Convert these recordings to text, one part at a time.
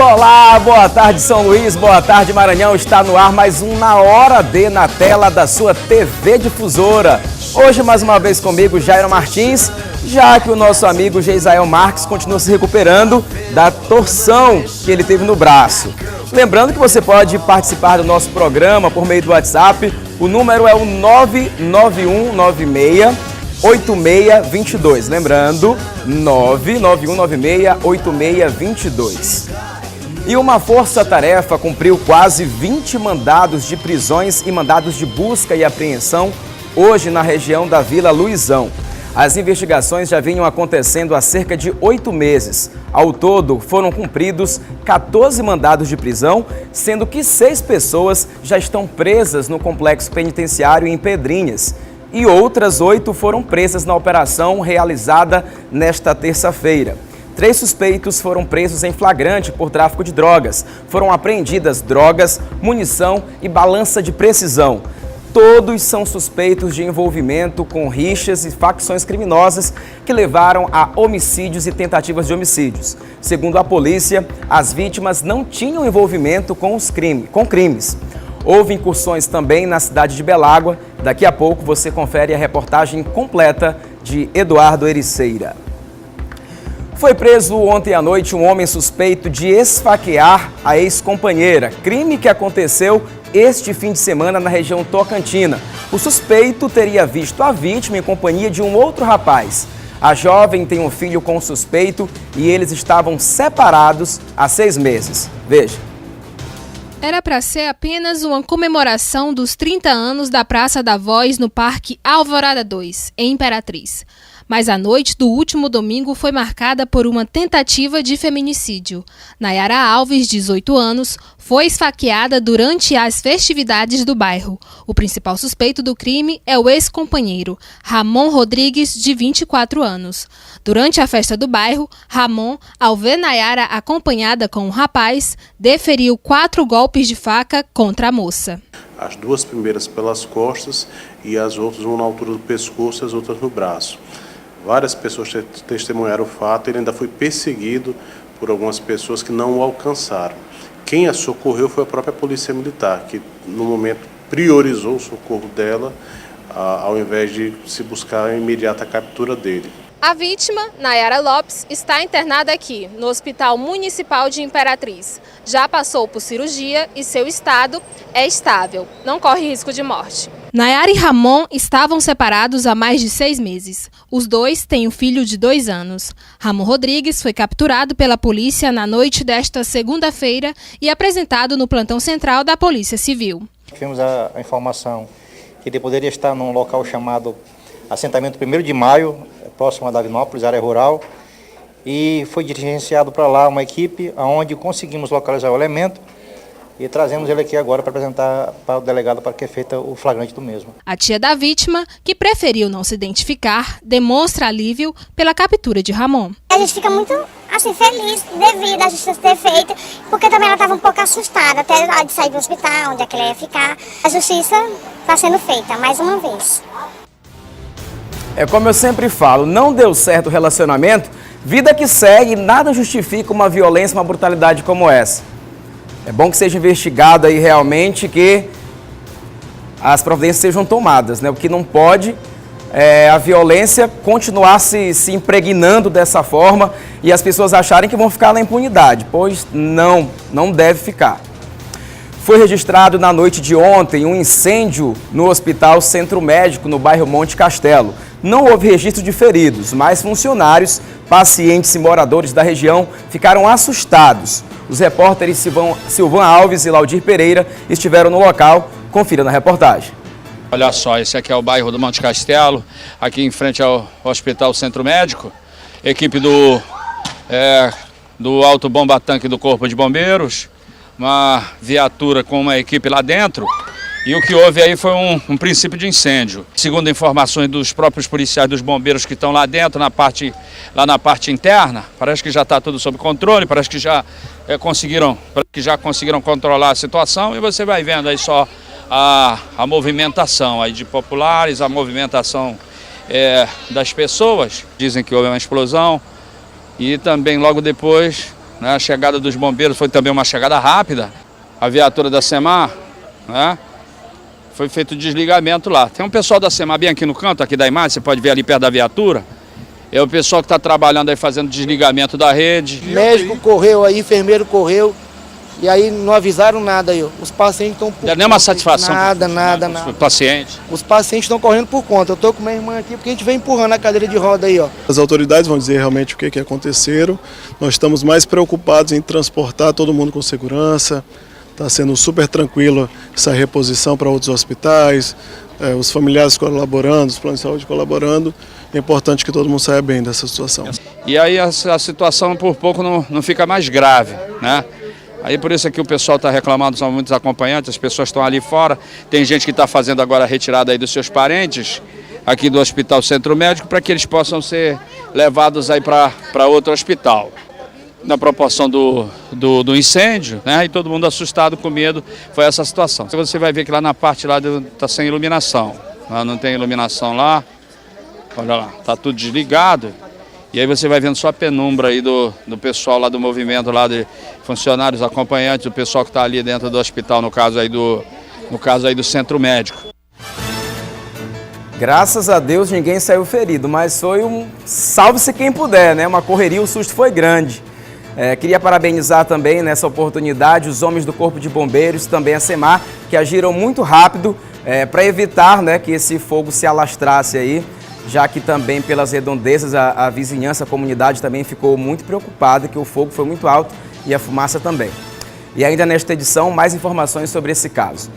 Olá, boa tarde São Luís, boa tarde Maranhão, está no ar mais um Na Hora D na tela da sua TV Difusora. Hoje mais uma vez comigo, Jairo Martins, já que o nosso amigo Geisael Marques continua se recuperando da torção que ele teve no braço. Lembrando que você pode participar do nosso programa por meio do WhatsApp, o número é o 991968622. Lembrando, 991968622. E uma força-tarefa cumpriu quase 20 mandados de prisões e mandados de busca e apreensão hoje na região da Vila Luizão. As investigações já vinham acontecendo há cerca de 8 meses. Ao todo, foram cumpridos 14 mandados de prisão, sendo que 6 pessoas já estão presas no complexo penitenciário em Pedrinhas. E outras 8 foram presas na operação realizada nesta terça-feira. 3 suspeitos foram presos em flagrante por tráfico de drogas. Foram apreendidas drogas, munição e balança de precisão. Todos são suspeitos de envolvimento com rixas e facções criminosas que levaram a homicídios e tentativas de homicídios. Segundo a polícia, as vítimas não tinham envolvimento com crimes. Houve incursões também na cidade de Belágua. Daqui a pouco você confere a reportagem completa de Eduardo Ericeira. Foi preso ontem à noite um homem suspeito de esfaquear a ex-companheira, crime que aconteceu este fim de semana na região tocantina. O suspeito teria visto a vítima em companhia de um outro rapaz. A jovem tem um filho com o suspeito e eles estavam separados há 6 meses. Veja. Era para ser apenas uma comemoração dos 30 anos da Praça da Voz no Parque Alvorada 2, em Imperatriz. Mas a noite do último domingo foi marcada por uma tentativa de feminicídio. Nayara Alves, 18 anos, foi esfaqueada durante as festividades do bairro. O principal suspeito do crime é o ex-companheiro, Ramon Rodrigues, de 24 anos. Durante a festa do bairro, Ramon, ao ver Nayara acompanhada com um rapaz, deferiu 4 golpes de faca contra a moça. As 2 primeiras pelas costas e as outras, uma na altura do pescoço e as outras no braço. Várias pessoas testemunharam o fato, ele ainda foi perseguido por algumas pessoas que não o alcançaram. Quem a socorreu foi a própria Polícia Militar, que no momento priorizou o socorro dela, ao invés de se buscar a imediata captura dele. A vítima, Nayara Lopes, está internada aqui, no Hospital Municipal de Imperatriz. Já passou por cirurgia e seu estado é estável, não corre risco de morte. Nayara e Ramon estavam separados há mais de 6 meses. Os dois têm um filho de 2 anos. Ramon Rodrigues foi capturado pela polícia na noite desta segunda-feira e apresentado no plantão central da Polícia Civil. Tivemos a informação que ele poderia estar num local chamado assentamento 1º de Maio, próximo a Davinópolis, área rural, e foi dirigenciado para lá uma equipe onde conseguimos localizar o elemento e trazemos ele aqui agora para apresentar para o delegado para que é feita o flagrante do mesmo. A tia da vítima, que preferiu não se identificar, demonstra alívio pela captura de Ramon. A gente fica muito feliz devido a justiça ter feito, porque também ela estava um pouco assustada até de sair do hospital, onde é que ela ia ficar. A justiça está sendo feita mais uma vez. É como eu sempre falo, não deu certo o relacionamento, vida que segue, nada justifica uma violência, uma brutalidade como essa. É bom que seja investigado aí realmente, que as providências sejam tomadas, né? O que não pode é a violência continuar se impregnando dessa forma e as pessoas acharem que vão ficar na impunidade, pois não deve ficar. Foi registrado na noite de ontem um incêndio no Hospital Centro Médico, no bairro Monte Castelo. Não houve registro de feridos, mas funcionários, pacientes e moradores da região ficaram assustados. Os repórteres Silvan Alves e Laudir Pereira estiveram no local. Confira na reportagem. Olha só, esse aqui é o bairro do Monte Castelo, aqui em frente ao Hospital Centro Médico. Equipe do Alto Bomba Tanque do Corpo de Bombeiros, uma viatura com uma equipe lá dentro. E o que houve aí foi um princípio de incêndio. Segundo informações dos próprios policiais dos bombeiros que estão lá dentro, lá na parte interna, parece que já está tudo sob controle, parece que já conseguiram controlar a situação, e você vai vendo aí só a movimentação aí de populares, a movimentação das pessoas. Dizem que houve uma explosão e também logo depois né? A chegada dos bombeiros foi também uma chegada rápida. A viatura da SEMAR, né? Foi feito o desligamento lá. Tem um pessoal da SEMAR bem aqui no canto, aqui da imagem, você pode ver ali perto da viatura. É o pessoal que está trabalhando aí fazendo desligamento da rede. O médico correu aí, enfermeiro correu, e aí não avisaram nada aí, ó. Os pacientes estão por Não é nenhuma satisfação. Nada. Os pacientes. Os pacientes estão correndo por conta. Eu estou com minha irmã aqui porque a gente vem empurrando a cadeira de roda aí, ó. As autoridades vão dizer realmente o que aconteceram. Nós estamos mais preocupados em transportar todo mundo com segurança. Está sendo super tranquilo essa reposição para outros hospitais, os familiares colaborando, os planos de saúde colaborando. É importante que todo mundo saia bem dessa situação. E aí a situação por pouco não fica mais grave, né? Aí por isso aqui o pessoal está reclamando, são muitos acompanhantes, as pessoas estão ali fora. Tem gente que está fazendo agora a retirada aí dos seus parentes, aqui do Hospital Centro Médico, para que eles possam ser levados aí para outro hospital. Na proporção do incêndio, né? E todo mundo assustado, com medo, foi essa situação. Você vai ver que lá na parte lá está sem iluminação, lá não tem iluminação lá, olha lá, está tudo desligado. E aí você vai vendo só a penumbra aí do pessoal lá do movimento, lá de funcionários, acompanhantes, o pessoal que está ali dentro do hospital, no caso aí do Centro Médico. Graças a Deus ninguém saiu ferido, mas foi um salve-se quem puder, né? Uma correria, o susto foi grande. Queria parabenizar também nessa oportunidade os homens do Corpo de Bombeiros, também a SEMAR, que agiram muito rápido para evitar, né, que esse fogo se alastrasse aí, já que também pelas redondezas a vizinhança, a comunidade também ficou muito preocupada, que o fogo foi muito alto e a fumaça também. E ainda nesta edição, mais informações sobre esse caso.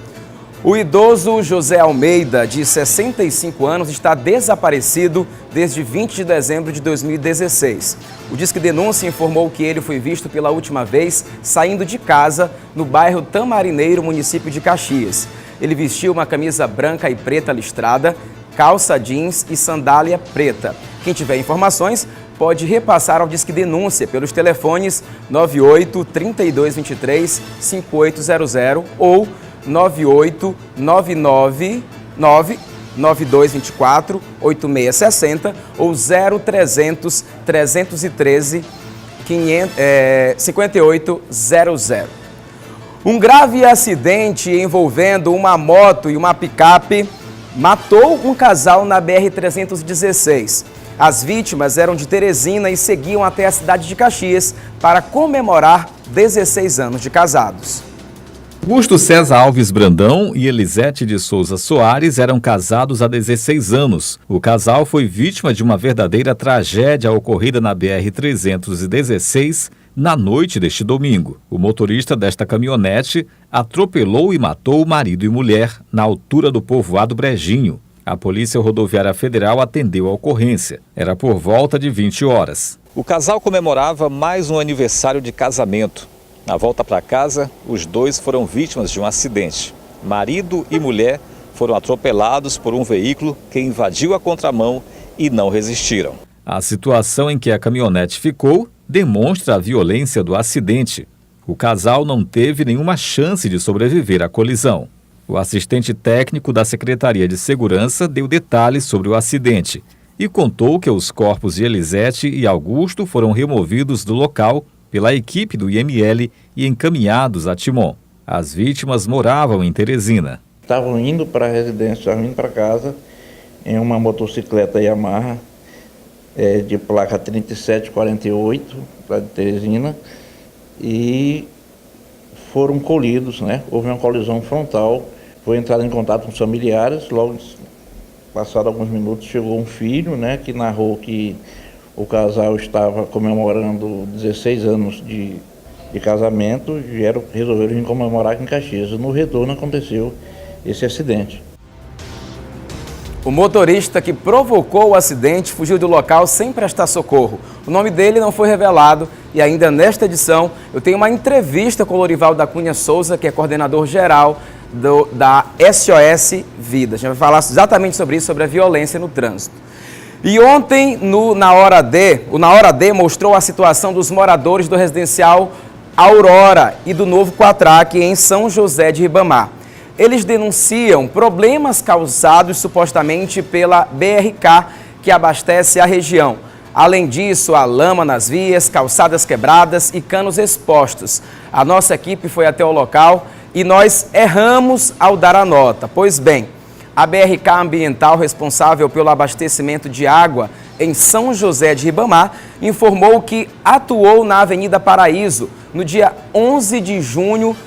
O idoso José Almeida, de 65 anos, está desaparecido desde 20 de dezembro de 2016. O Disque Denúncia informou que ele foi visto pela última vez saindo de casa no bairro Tamarineiro, município de Caxias. Ele vestiu uma camisa branca e preta listrada, calça jeans e sandália preta. Quem tiver informações pode repassar ao Disque Denúncia pelos telefones 98 3223 5800 ou 98999 9224 8660 ou 0300 313 5800. Um grave acidente envolvendo uma moto e uma picape matou um casal na BR-316. As vítimas eram de Teresina e seguiam até a cidade de Caxias para comemorar 16 anos de casados. Augusto César Alves Brandão e Elisete de Souza Soares eram casados há 16 anos. O casal foi vítima de uma verdadeira tragédia ocorrida na BR-316 na noite deste domingo. O motorista desta caminhonete atropelou e matou o marido e mulher na altura do povoado Brejinho. A Polícia Rodoviária Federal atendeu a ocorrência. Era por volta de 20 horas. O casal comemorava mais um aniversário de casamento. Na volta para casa, os dois foram vítimas de um acidente. Marido e mulher foram atropelados por um veículo que invadiu a contramão e não resistiram. A situação em que a caminhonete ficou demonstra a violência do acidente. O casal não teve nenhuma chance de sobreviver à colisão. O assistente técnico da Secretaria de Segurança deu detalhes sobre o acidente e contou que os corpos de Elisete e Augusto foram removidos do local pela equipe do IML e encaminhados a Timon. As vítimas moravam em Teresina. Estavam indo para a residência, estavam indo para casa em uma motocicleta Yamaha de placa 3748, lá de Teresina, e foram colhidos, né? Houve uma colisão frontal, foi entrado em contato com os familiares, logo passado alguns minutos chegou um filho, né, que narrou que o casal estava comemorando 16 anos de casamento e resolveram vir comemorar aqui em Caxias. No retorno aconteceu esse acidente. O motorista que provocou o acidente fugiu do local sem prestar socorro. O nome dele não foi revelado e ainda nesta edição eu tenho uma entrevista com o Lorival da Cunha Souza, que é coordenador geral da SOS Vida. A gente vai falar exatamente sobre isso, sobre a violência no trânsito. E ontem, o Na Hora D mostrou a situação dos moradores do residencial Aurora e do Novo Quatraque em São José de Ribamar. Eles denunciam problemas causados supostamente pela BRK, que abastece a região. Além disso, há lama nas vias, calçadas quebradas e canos expostos. A nossa equipe foi até o local e nós erramos ao dar a nota. Pois bem, a BRK Ambiental, responsável pelo abastecimento de água em São José de Ribamar, informou que atuou na Avenida Paraíso no dia 11 de junho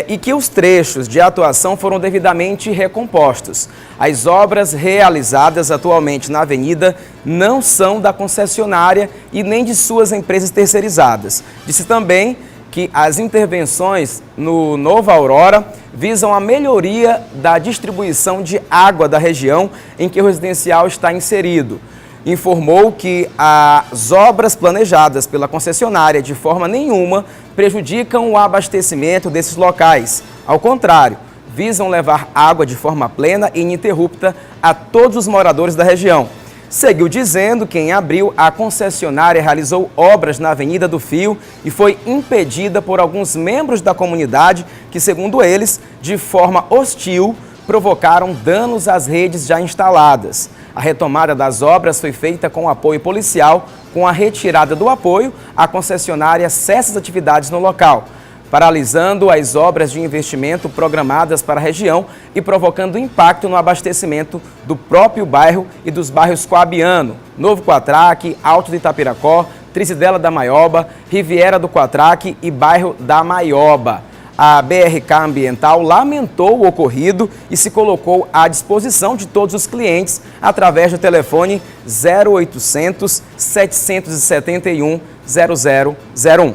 e que os trechos de atuação foram devidamente recompostos. As obras realizadas atualmente na avenida não são da concessionária e nem de suas empresas terceirizadas. Disse também que as intervenções no Nova Aurora visam a melhoria da distribuição de água da região em que o residencial está inserido. Informou que as obras planejadas pela concessionária de forma nenhuma prejudicam o abastecimento desses locais. Ao contrário, visam levar água de forma plena e ininterrupta a todos os moradores da região. Seguiu dizendo que em abril a concessionária realizou obras na Avenida do Fio e foi impedida por alguns membros da comunidade que, segundo eles, de forma hostil, provocaram danos às redes já instaladas. A retomada das obras foi feita com apoio policial. Com a retirada do apoio, a concessionária cessa as atividades no local, paralisando as obras de investimento programadas para a região e provocando impacto no abastecimento do próprio bairro e dos bairros Coabiano, Novo Quatraque, Alto de Itapiracó, Trizidela da Maioba, Riviera do Quatraque e bairro da Maioba. A BRK Ambiental lamentou o ocorrido e se colocou à disposição de todos os clientes através do telefone 0800 771 0001.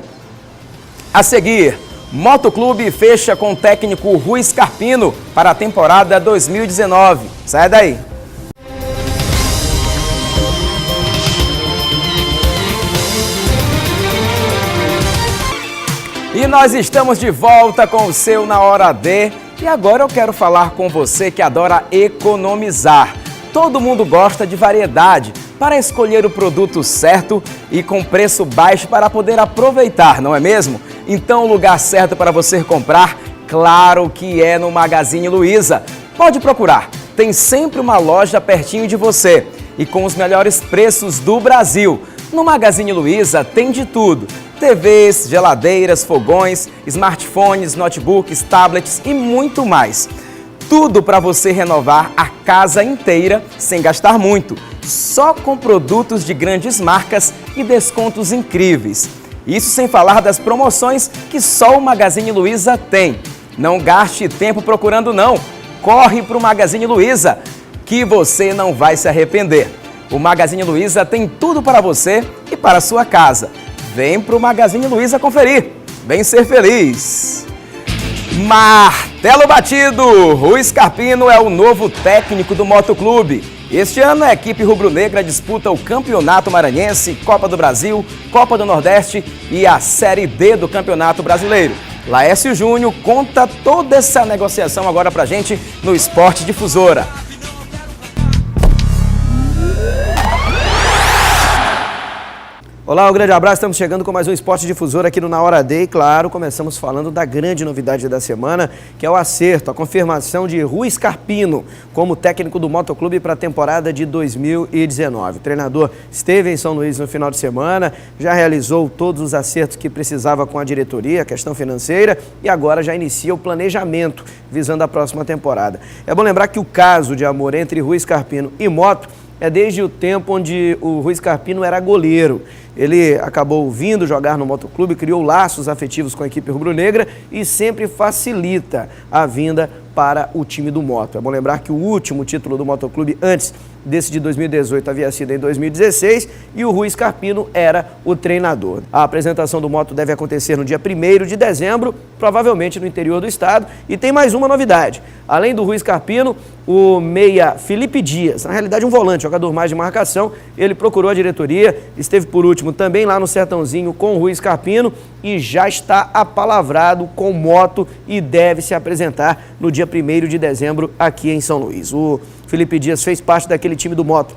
A seguir, Motoclube fecha com o técnico Rui Scarpino para a temporada 2019. Sai daí! E nós estamos de volta com o seu Na Hora D. E agora eu quero falar com você que adora economizar. Todo mundo gosta de variedade para escolher o produto certo e com preço baixo para poder aproveitar, não é mesmo? Então o lugar certo para você comprar, claro que é no Magazine Luiza. Pode procurar, tem sempre uma loja pertinho de você e com os melhores preços do Brasil. No Magazine Luiza tem de tudo. TVs, geladeiras, fogões, smartphones, notebooks, tablets e muito mais. Tudo para você renovar a casa inteira sem gastar muito, só com produtos de grandes marcas e descontos incríveis. Isso sem falar das promoções que só o Magazine Luiza tem. Não gaste tempo procurando não, corre para o Magazine Luiza que você não vai se arrepender. O Magazine Luiza tem tudo para você e para a sua casa. Vem para o Magazine Luiza conferir. Vem ser feliz. Martelo batido! Rui Scarpino é o novo técnico do Motoclube. Este ano a equipe rubro-negra disputa o Campeonato Maranhense, Copa do Brasil, Copa do Nordeste e a Série D do Campeonato Brasileiro. Laércio Júnior conta toda essa negociação agora pra gente no Esporte Difusora. Olá, um grande abraço, estamos chegando com mais um Esporte Difusor aqui no Na Hora D e, claro, começamos falando da grande novidade da semana, que é o acerto, a confirmação de Rui Scarpino como técnico do Motoclube para a temporada de 2019. O treinador esteve em São Luís no final de semana, já realizou todos os acertos que precisava com a diretoria, a questão financeira, e agora já inicia o planejamento visando a próxima temporada. É bom lembrar que o caso de amor entre Rui Scarpino e Moto é desde o tempo onde o Rui Scarpino era goleiro. Ele acabou vindo jogar no Motoclube, criou laços afetivos com a equipe rubro-negra e sempre facilita a vinda para o time do Moto. É bom lembrar que o último título do Motoclube antes desse de 2018 havia sido em 2016 e o Rui Scarpino era o treinador. A apresentação do Moto deve acontecer no dia 1º de dezembro, provavelmente no interior do estado. E tem mais uma novidade. Além do Rui Scarpino, o meia Felipe Dias, na realidade um volante, jogador mais de marcação, ele procurou a diretoria, esteve por último também lá no Sertãozinho com o Rui Scarpino e já está apalavrado com Moto e deve se apresentar no dia 1º de dezembro aqui em São Luís. O Felipe Dias fez parte daquele time do Moto,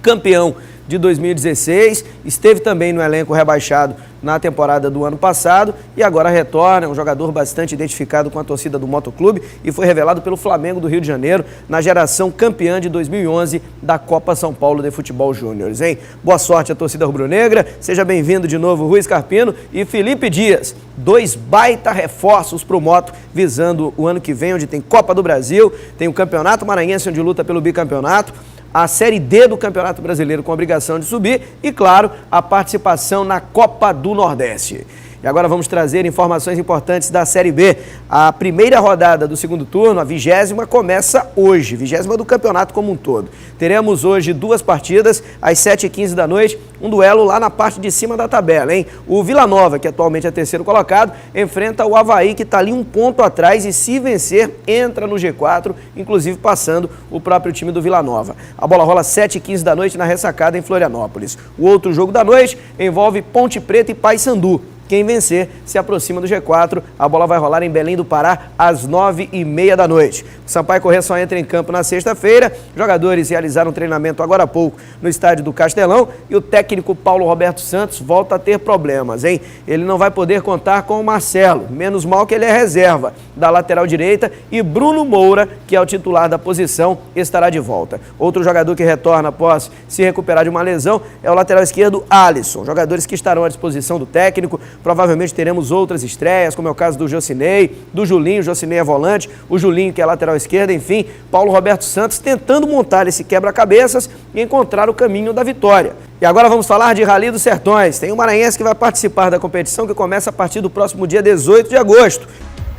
campeão de 2016, esteve também no elenco rebaixado na temporada do ano passado e agora retorna, um jogador bastante identificado com a torcida do Motoclube e foi revelado pelo Flamengo do Rio de Janeiro na geração campeã de 2011 da Copa São Paulo de Futebol Júnior, hein? Boa sorte à torcida rubro-negra, seja bem-vindo de novo Rui Scarpino e Felipe Dias, 2 baita reforços para o Moto, visando o ano que vem, onde tem Copa do Brasil, tem o Campeonato Maranhense, onde luta pelo bicampeonato, a Série D do Campeonato Brasileiro com a obrigação de subir e, claro, a participação na Copa do Nordeste. E agora vamos trazer informações importantes da Série B. A primeira rodada do segundo turno, a 20ª, começa hoje, 20ª do campeonato como um todo. Teremos hoje 2 partidas, às 7h15 da noite, um duelo lá na parte de cima da tabela, hein? O Vila Nova, que atualmente é 3º colocado, enfrenta o Avaí, que está ali 1 ponto atrás e se vencer, entra no G4, inclusive passando o próprio time do Vila Nova. A bola rola às 7h15 da noite na Ressacada, em Florianópolis. O outro jogo da noite envolve Ponte Preta e Paysandu. Quem vencer se aproxima do G4. A bola vai rolar em Belém do Pará às 9h30 da noite. O Sampaio Corrêa só entra em campo na sexta-feira. Jogadores realizaram treinamento agora há pouco no estádio do Castelão e o técnico Paulo Roberto Santos volta a ter problemas, hein? Ele não vai poder contar com o Marcelo, menos mal que ele é reserva da lateral direita, e Bruno Moura, que é o titular da posição, estará de volta. Outro jogador que retorna após se recuperar de uma lesão é o lateral esquerdo Alisson. Jogadores que estarão à disposição do técnico. Provavelmente teremos outras estreias, como é o caso do Jocinei, do Julinho. O Jocinei é volante, o Julinho que é lateral esquerda, enfim, Paulo Roberto Santos tentando montar esse quebra-cabeças e encontrar o caminho da vitória. E agora vamos falar de Rally dos Sertões. Tem um maranhense que vai participar da competição que começa a partir do próximo dia 18 de agosto.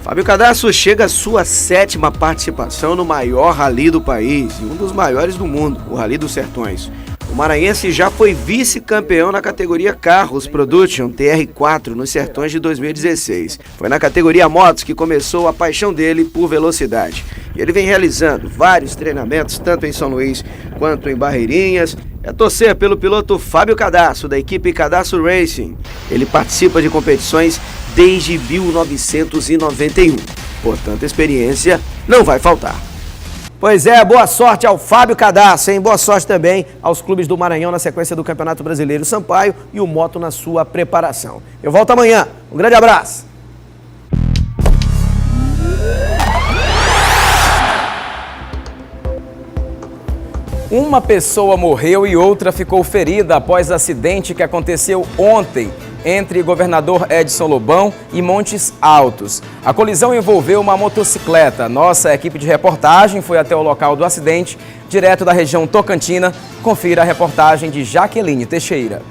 Fábio Cadastro chega à sua 7ª participação no maior rally do país e um dos maiores do mundo, o Rally dos Sertões. O maranhense já foi vice-campeão na categoria Carros Production TR4 nos Sertões de 2016. Foi na categoria Motos que começou a paixão dele por velocidade. E ele vem realizando vários treinamentos, tanto em São Luís quanto em Barreirinhas. É torcer pelo piloto Fábio Cadastro, da equipe Cadastro Racing. Ele participa de competições desde 1991. Portanto, a experiência não vai faltar. Pois é, boa sorte ao Fábio Cadastro, hein? Boa sorte também aos clubes do Maranhão na sequência do Campeonato Brasileiro Sampaio e o Moto na sua preparação. Eu volto amanhã. Um grande abraço. Uma pessoa morreu e outra ficou ferida após acidente que aconteceu ontem entre Governador Edson Lobão e Montes Altos. A colisão envolveu uma motocicleta. Nossa equipe de reportagem foi até o local do acidente, direto da região Tocantina. Confira a reportagem de Jaqueline Teixeira.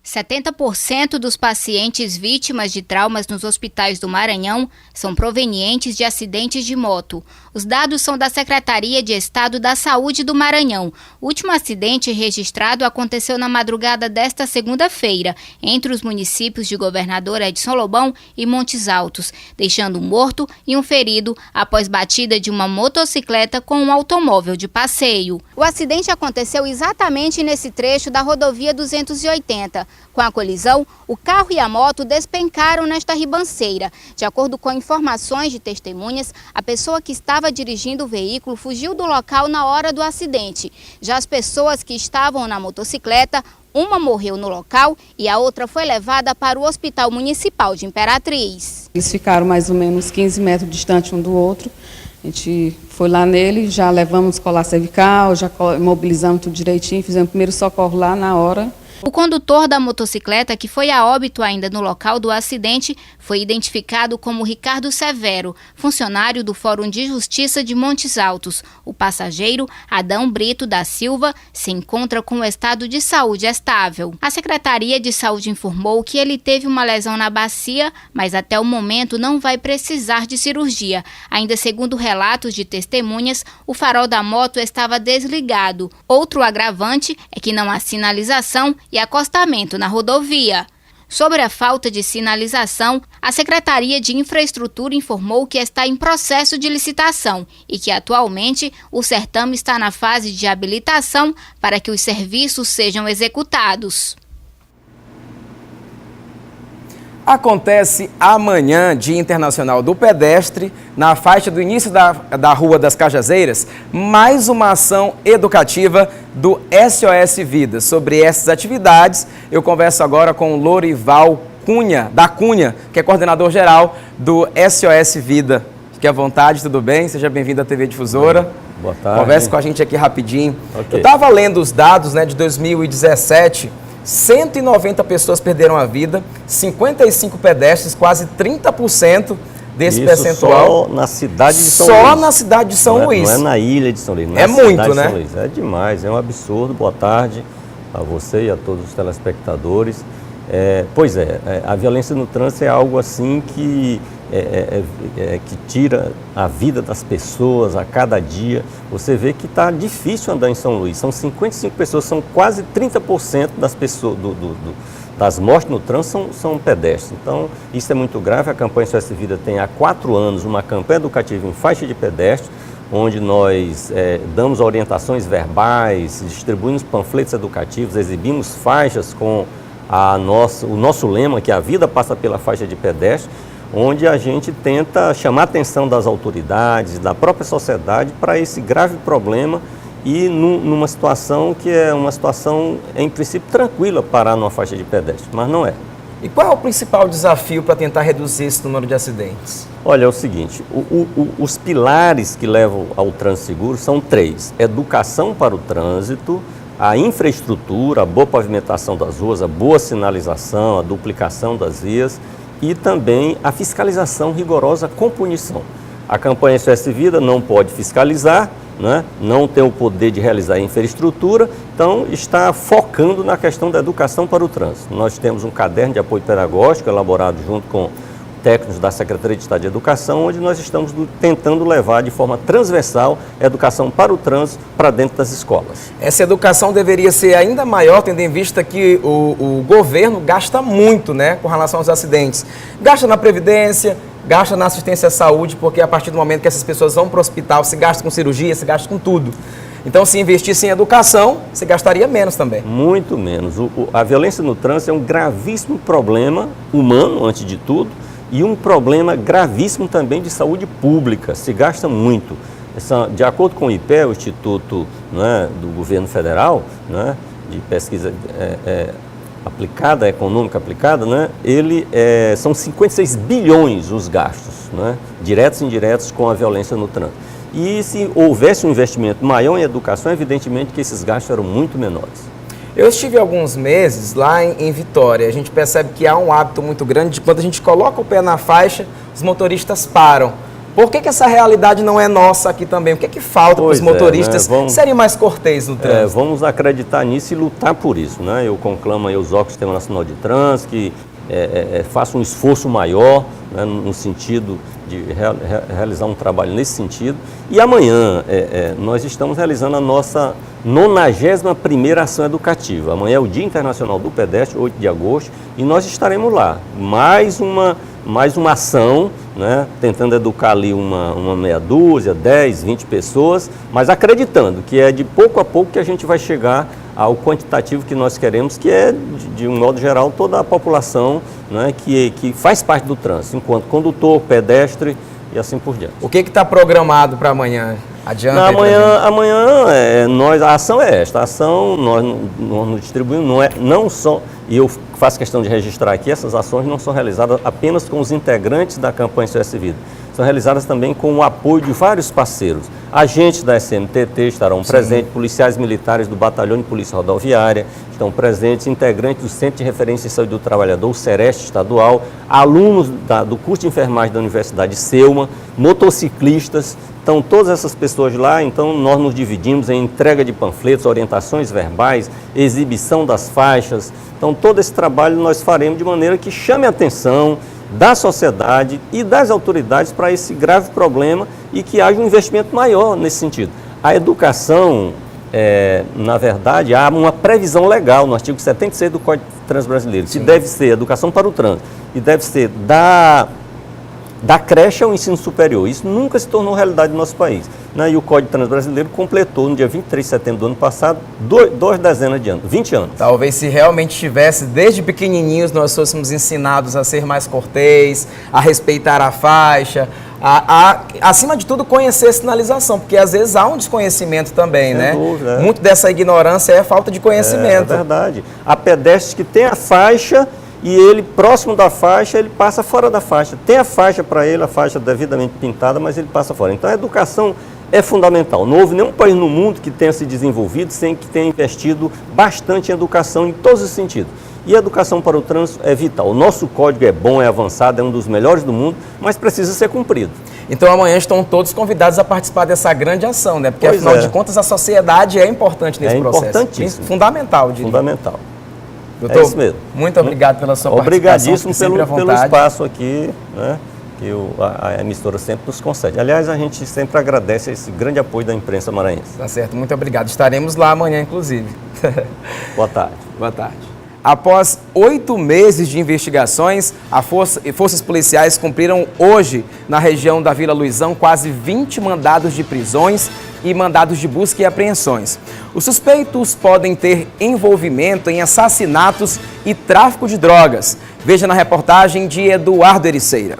70% dos pacientes vítimas de traumas nos hospitais do Maranhão são provenientes de acidentes de moto. Os dados são da Secretaria de Estado da Saúde do Maranhão. O último acidente registrado aconteceu na madrugada desta segunda-feira, entre os municípios de Governador Edson Lobão e Montes Altos, deixando um morto e um ferido após batida de uma motocicleta com um automóvel de passeio. O acidente aconteceu exatamente nesse trecho da rodovia 280. Com a colisão, o carro e a moto despencaram nesta ribanceira. De acordo com informações de testemunhas, a pessoa que estava dirigindo o veículo fugiu do local na hora do acidente. Já as pessoas que estavam na motocicleta, uma morreu no local e a outra foi levada para o Hospital Municipal de Imperatriz. Eles ficaram mais ou menos 15 metros distante um do outro. A gente foi lá nele, já levamos colar cervical, já mobilizamos tudo direitinho, fizemos o primeiro socorro lá na hora. O condutor da motocicleta, que foi a óbito ainda no local do acidente, foi identificado como Ricardo Severo, funcionário do Fórum de Justiça de Montes Altos. O passageiro, Adão Brito da Silva, se encontra com um estado de saúde estável. A Secretaria de Saúde informou que ele teve uma lesão na bacia, mas até o momento não vai precisar de cirurgia. Ainda segundo relatos de testemunhas, o farol da moto estava desligado. Outro agravante é que não há sinalização e acostamento na rodovia. Sobre a falta de sinalização, a Secretaria de Infraestrutura informou que está em processo de licitação e que atualmente o certame está na fase de habilitação para que os serviços sejam executados. Acontece amanhã, Dia Internacional do Pedestre, na faixa do início da Rua das Cajazeiras, mais uma ação educativa do SOS Vida. Sobre essas atividades, eu converso agora com o Lorival Cunha, que é coordenador geral do SOS Vida. Fique à vontade, tudo bem? Seja bem-vindo à TV Difusora. Boa tarde. Converse com a gente aqui rapidinho. Okay. Eu estava lendo os dados, né, de 2017, 190 pessoas perderam a vida, 55 pedestres, quase 30% desse percentual. Só na cidade de São Luís. Só na cidade de São Luís. Não é na ilha de São Luís. É muito, né? É demais, é um absurdo. Boa tarde a você e a todos os telespectadores. Pois é, a violência no trânsito é algo assim que tira a vida das pessoas a cada dia. Você vê que está difícil andar em São Luís. São 55 pessoas, são quase 30% das pessoas, das mortes no trânsito são pedestres. Então, isso é muito grave. A campanha SOS Vida tem há 4 anos uma campanha educativa em faixa de pedestres, onde nós damos orientações verbais, distribuímos panfletos educativos, exibimos faixas com o nosso lema, que a vida passa pela faixa de pedestre, onde a gente tenta chamar a atenção das autoridades, da própria sociedade para esse grave problema e numa situação que é uma situação, em princípio, tranquila parar numa faixa de pedestre, mas não é. E qual é o principal desafio para tentar reduzir esse número de acidentes? Olha, é o seguinte, os pilares que levam ao trânsito seguro são 3. Educação para o trânsito, a infraestrutura, a boa pavimentação das ruas, a boa sinalização, a duplicação das vias e também a fiscalização rigorosa com punição. A campanha SOS Vida não pode fiscalizar, né? Não tem o poder de realizar a infraestrutura, então está focando na questão da educação para o trânsito. Nós temos um caderno de apoio pedagógico elaborado junto com técnicos da Secretaria de Estado de Educação, onde nós estamos tentando levar de forma transversal a educação para o trânsito para dentro das escolas. Essa educação deveria ser ainda maior, tendo em vista que o governo gasta muito, né, com relação aos acidentes. Gasta na Previdência, gasta na assistência à saúde, porque a partir do momento que essas pessoas vão para o hospital, se gasta com cirurgia, se gasta com tudo. Então, se investisse em educação, você gastaria menos também. Muito menos. A violência no trânsito é um gravíssimo problema humano, antes de tudo, e um problema gravíssimo também de saúde pública, se gasta muito. De acordo com o IPE, o Instituto, né, do Governo Federal, né, de pesquisa aplicada, econômica aplicada, né, são 56 bilhões os gastos, né, diretos e indiretos com a violência no trânsito. E se houvesse um investimento maior em educação, evidentemente que esses gastos eram muito menores. Eu estive alguns meses lá em Vitória, a gente percebe que há um hábito muito grande de quando a gente coloca o pé na faixa, os motoristas param. Por que essa realidade não é nossa aqui também? O que é que falta para os motoristas serem mais corteses no trânsito? Vamos acreditar nisso e lutar por isso, né? Eu conclamo aí os órgãos do Sistema Nacional de Trânsito que façam um esforço maior, né, no sentido de realizar um trabalho nesse sentido. E amanhã nós estamos realizando a nossa 91ª ação educativa. Amanhã é o Dia Internacional do Pedestre, 8 de agosto, e nós estaremos lá. Mais uma ação, né, tentando educar ali uma meia dúzia, 10, 20 pessoas, mas acreditando que é de pouco a pouco que a gente vai chegar ao quantitativo que nós queremos, que é, de um modo geral, toda a população, né, que faz parte do trânsito, enquanto condutor, pedestre e assim por diante. O que está programado para amanhã? Adianta? Amanhã a ação é esta. A ação nós nos distribuímos, não só, e eu faço questão de registrar aqui, essas ações não são realizadas apenas com os integrantes da campanha SOS Vida. São realizadas também com o apoio de vários parceiros. Agentes da SMTT estarão presentes, policiais militares do Batalhão de Polícia Rodoviária estão presentes, integrantes do Centro de Referência em Saúde do Trabalhador, o SEREST estadual, alunos do curso de enfermagem da Universidade Selma, motociclistas. Então, todas essas pessoas lá, então nós nos dividimos em entrega de panfletos, orientações verbais, exibição das faixas. Então, todo esse trabalho nós faremos de maneira que chame a atenção da sociedade e das autoridades para esse grave problema e que haja um investimento maior nesse sentido. A educação, na verdade, há uma previsão legal no artigo 76 do Código de Trânsito Brasileiro, que deve ser educação para o trânsito e deve ser da creche ao ensino superior. Isso nunca se tornou realidade no nosso país, né? E o Código de Trânsito Brasileiro completou, no dia 23 de setembro do ano passado, 2 dezenas de anos, 20 anos. Talvez se realmente tivesse, desde pequenininhos, nós fôssemos ensinados a ser mais cortês, a respeitar a faixa, acima de tudo, conhecer a sinalização, porque às vezes há um desconhecimento também, né? Dúvida, Muito dessa ignorância é falta de conhecimento. É verdade. Há pedestres que têm a faixa e ele, próximo da faixa, ele passa fora da faixa. Tem a faixa para ele, a faixa devidamente pintada, mas ele passa fora. Então a educação é fundamental. Não houve nenhum país no mundo que tenha se desenvolvido sem que tenha investido bastante em educação em todos os sentidos. E a educação para o trânsito é vital. O nosso código é bom, é avançado, é um dos melhores do mundo, mas precisa ser cumprido. Então amanhã estão todos convidados a participar dessa grande ação, né? Porque afinal de contas a sociedade é importante nesse processo. É importantíssimo. Fundamental, diria. Fundamental. Doutor, é isso mesmo. Muito obrigado pela sua participação. Obrigadíssimo pelo espaço aqui, né, que a emissora sempre nos concede. Aliás, a gente sempre agradece esse grande apoio da imprensa maranhense. Tá certo, muito obrigado. Estaremos lá amanhã, inclusive. Boa tarde. Boa tarde. Após 8 meses de investigações, forças policiais cumpriram hoje, na região da Vila Luizão, quase 20 mandados de prisões e mandados de busca e apreensões. Os suspeitos podem ter envolvimento em assassinatos e tráfico de drogas. Veja na reportagem de Eduardo Ericeira.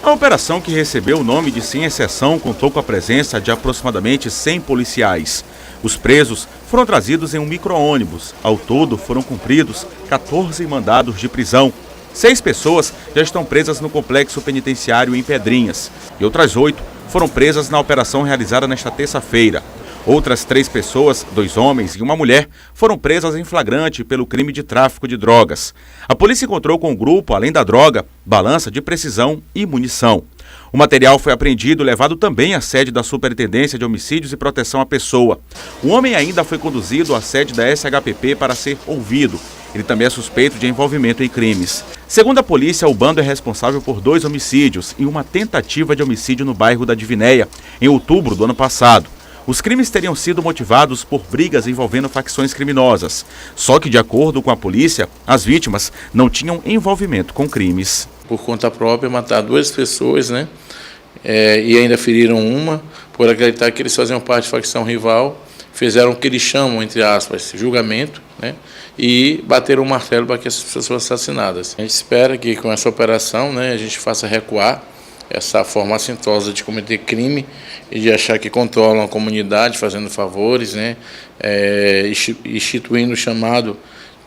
A operação, que recebeu o nome de Sem Exceção, contou com a presença de aproximadamente 100 policiais. Os presos foram trazidos em um micro-ônibus. Ao todo, foram cumpridos 14 mandados de prisão. 6 pessoas já estão presas no complexo penitenciário em Pedrinhas e outras 8 foram presas na operação realizada nesta terça-feira. Outras 3 pessoas, 2 homens e uma mulher, foram presas em flagrante pelo crime de tráfico de drogas. A polícia encontrou com o grupo, além da droga, balança de precisão e munição. O material foi apreendido e levado também à sede da Superintendência de Homicídios e Proteção à Pessoa. O homem ainda foi conduzido à sede da SHPP para ser ouvido. Ele também é suspeito de envolvimento em crimes. Segundo a polícia, o bando é responsável por 2 homicídios e uma tentativa de homicídio no bairro da Divinéia, em outubro do ano passado. Os crimes teriam sido motivados por brigas envolvendo facções criminosas. Só que, de acordo com a polícia, as vítimas não tinham envolvimento com crimes. Por conta própria, mataram 2 pessoas, né? E ainda feriram uma, por acreditar que eles faziam parte de facção rival, fizeram o que eles chamam, entre aspas, julgamento, né? E bateram o martelo para que essas pessoas fossem assassinadas. A gente espera que com essa operação, né, a gente faça recuar essa forma assintosa de cometer crime e de achar que controlam a comunidade, fazendo favores, né, instituindo o chamado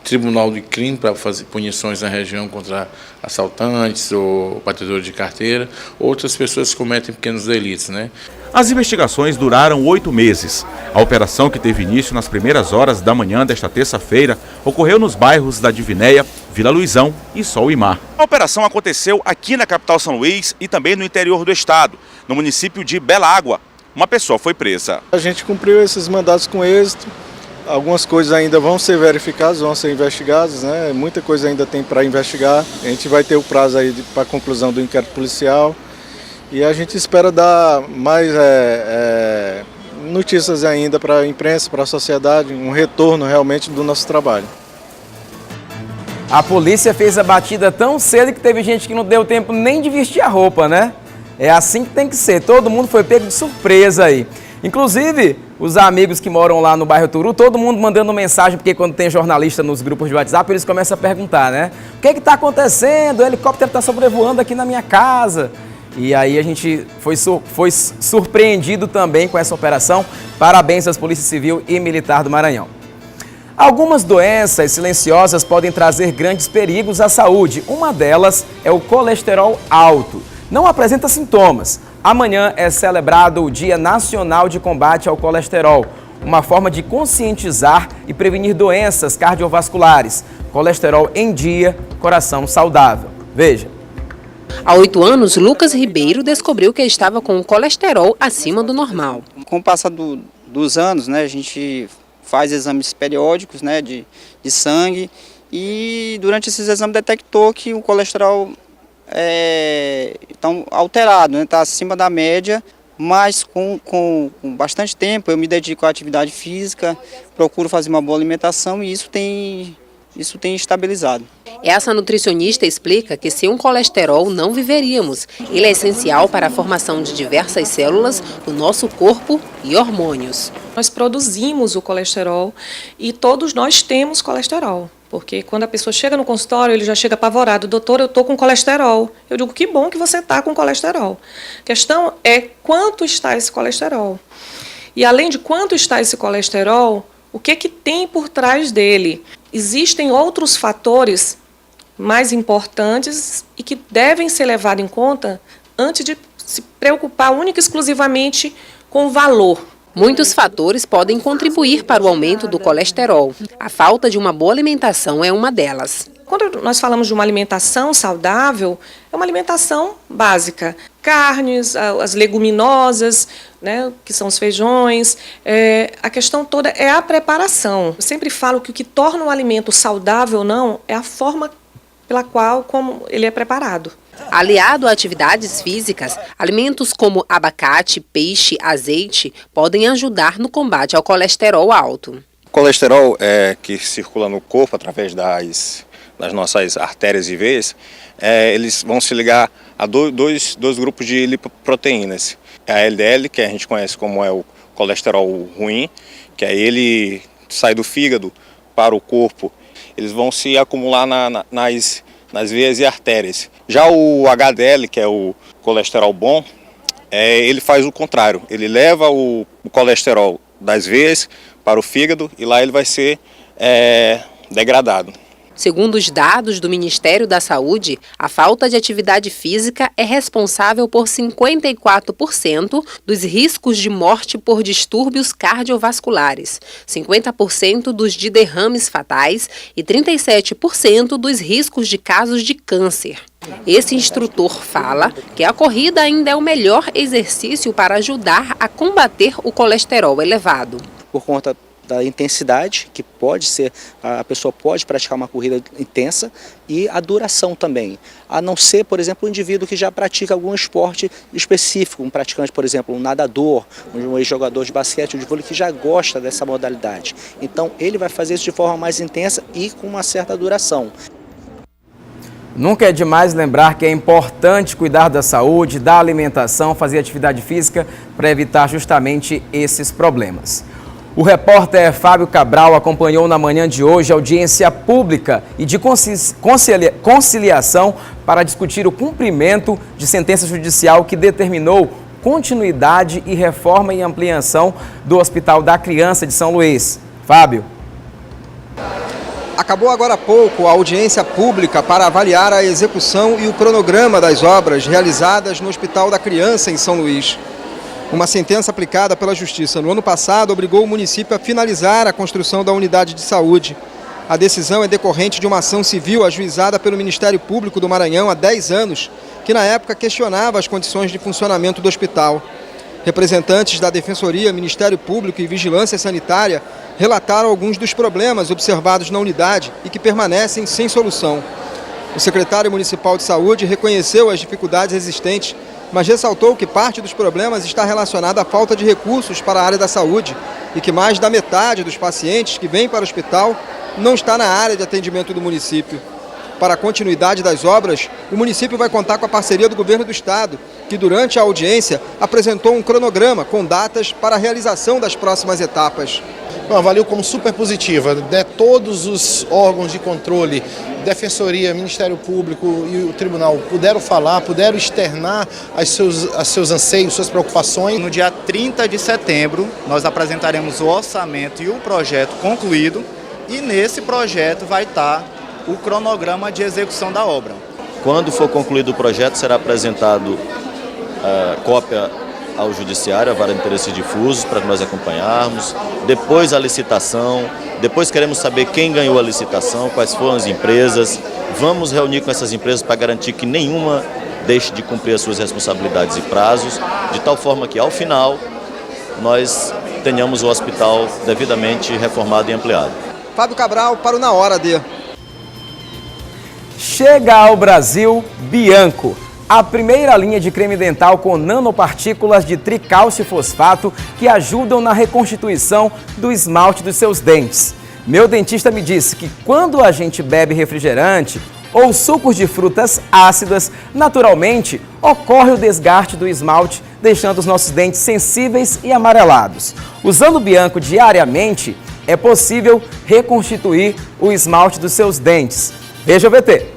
Tribunal de Crime para fazer punições na região contra assaltantes ou batedores de carteira, outras pessoas que cometem pequenos delitos, né? As investigações duraram 8 meses. A operação, que teve início nas primeiras horas da manhã desta terça-feira, ocorreu nos bairros da Divinéia, Vila Luizão e Sol e Mar. A operação aconteceu aqui na capital São Luís e também no interior do estado, no município de Bela Água. Uma pessoa foi presa. A gente cumpriu esses mandados com êxito. Algumas coisas ainda vão ser verificadas, vão ser investigadas, né? Muita coisa ainda tem para investigar. A gente vai ter o prazo aí para a conclusão do inquérito policial. E a gente espera dar mais notícias ainda para a imprensa, para a sociedade, um retorno realmente do nosso trabalho. A polícia fez a batida tão cedo que teve gente que não deu tempo nem de vestir a roupa, né? É assim que tem que ser, todo mundo foi pego de surpresa aí. Inclusive, os amigos que moram lá no bairro Turu, todo mundo mandando mensagem, porque quando tem jornalista nos grupos de WhatsApp, eles começam a perguntar, né? O que está acontecendo? O helicóptero está sobrevoando aqui na minha casa. E aí a gente foi surpreendido também com essa operação. Parabéns às Polícia Civil e Militar do Maranhão. Algumas doenças silenciosas podem trazer grandes perigos à saúde. Uma delas é o colesterol alto. Não apresenta sintomas. Amanhã é celebrado o Dia Nacional de Combate ao Colesterol, uma forma de conscientizar e prevenir doenças cardiovasculares. Colesterol em dia, coração saudável. Veja. Há 8 anos, Lucas Ribeiro descobriu que estava com o colesterol acima do normal. Com o passar dos anos, né, a gente faz exames periódicos, né, de sangue, e durante esses exames detectou que o colesterol está alterado, né, está acima da média, mas com bastante tempo eu me dedico à atividade física, procuro fazer uma boa alimentação e isso tem estabilizado. Essa nutricionista explica que sem um colesterol não viveríamos. Ele é essencial para a formação de diversas células do nosso corpo e hormônios. Nós produzimos o colesterol e todos nós temos colesterol. Porque quando a pessoa chega no consultório, ele já chega apavorado. Doutor, eu estou com colesterol. Eu digo, que bom que você está com colesterol. A questão é quanto está esse colesterol. E além de quanto está esse colesterol, o que tem por trás dele? Existem outros fatores mais importantes e que devem ser levados em conta antes de se preocupar única e exclusivamente com o valor. Muitos fatores podem contribuir para o aumento do colesterol. A falta de uma boa alimentação é uma delas. Quando nós falamos de uma alimentação saudável, é uma alimentação básica. Carnes, as leguminosas, né, que são os feijões. A questão toda é a preparação. Eu sempre falo que o que torna o alimento saudável ou não é a forma pela qual como ele é preparado. Aliado a atividades físicas, alimentos como abacate, peixe, azeite podem ajudar no combate ao colesterol alto. O colesterol que circula no corpo através das nossas artérias e veias, eles vão se ligar a dois grupos de lipoproteínas. A LDL, que a gente conhece como é o colesterol ruim, que aí ele sai do fígado para o corpo. Eles vão se acumular nas veias e artérias. Já o HDL, que é o colesterol bom, ele faz o contrário. Ele leva o colesterol das veias para o fígado e lá ele vai ser degradado. Segundo os dados do Ministério da Saúde, a falta de atividade física é responsável por 54% dos riscos de morte por distúrbios cardiovasculares, 50% dos de derrames fatais e 37% dos riscos de casos de câncer. Esse instrutor fala que a corrida ainda é o melhor exercício para ajudar a combater o colesterol elevado. Por conta da intensidade, que pode ser, a pessoa pode praticar uma corrida intensa, e a duração também. A não ser, por exemplo, um indivíduo que já pratica algum esporte específico, um praticante, por exemplo, um nadador, um ex-jogador de basquete ou de vôlei que já gosta dessa modalidade. Então, ele vai fazer isso de forma mais intensa e com uma certa duração. Nunca é demais lembrar que é importante cuidar da saúde, da alimentação, fazer atividade física para evitar justamente esses problemas. O repórter Fábio Cabral acompanhou na manhã de hoje a audiência pública e de conciliação para discutir o cumprimento de sentença judicial que determinou continuidade e reforma e ampliação do Hospital da Criança de São Luís. Fábio. Acabou agora há pouco a audiência pública para avaliar a execução e o cronograma das obras realizadas no Hospital da Criança em São Luís. Uma sentença aplicada pela Justiça no ano passado obrigou o município a finalizar a construção da unidade de saúde. A decisão é decorrente de uma ação civil ajuizada pelo Ministério Público do Maranhão há 10 anos, que na época questionava as condições de funcionamento do hospital. Representantes da Defensoria, Ministério Público e Vigilância Sanitária relataram alguns dos problemas observados na unidade e que permanecem sem solução. O secretário municipal de saúde reconheceu as dificuldades existentes, mas ressaltou que parte dos problemas está relacionada à falta de recursos para a área da saúde e que mais da metade dos pacientes que vêm para o hospital não está na área de atendimento do município. Para a continuidade das obras, o município vai contar com a parceria do governo do estado, que durante a audiência apresentou um cronograma com datas para a realização das próximas etapas. Eu avalio como super positiva, né? Todos os órgãos de controle, Defensoria, Ministério Público e o Tribunal puderam falar, puderam externar seus anseios, suas preocupações. No dia 30 de setembro, nós apresentaremos o orçamento e o projeto concluído, e nesse projeto vai estar o cronograma de execução da obra. Quando for concluído o projeto, será apresentado cópia ao Judiciário, a Vara de Interesses Difusos, para que nós acompanharmos. Depois a licitação, depois queremos saber quem ganhou a licitação, quais foram as empresas. Vamos reunir com essas empresas para garantir que nenhuma deixe de cumprir as suas responsabilidades e prazos, de tal forma que, ao final, nós tenhamos o hospital devidamente reformado e ampliado. Fábio Cabral para o Na Hora D. Chega ao Brasil Bianco, a primeira linha de creme dental com nanopartículas de tricálcio fosfato que ajudam na reconstituição do esmalte dos seus dentes. Meu dentista me disse que quando a gente bebe refrigerante ou sucos de frutas ácidas, naturalmente ocorre o desgaste do esmalte, deixando os nossos dentes sensíveis e amarelados. Usando o Bianco diariamente, é possível reconstituir o esmalte dos seus dentes. Veja o VT.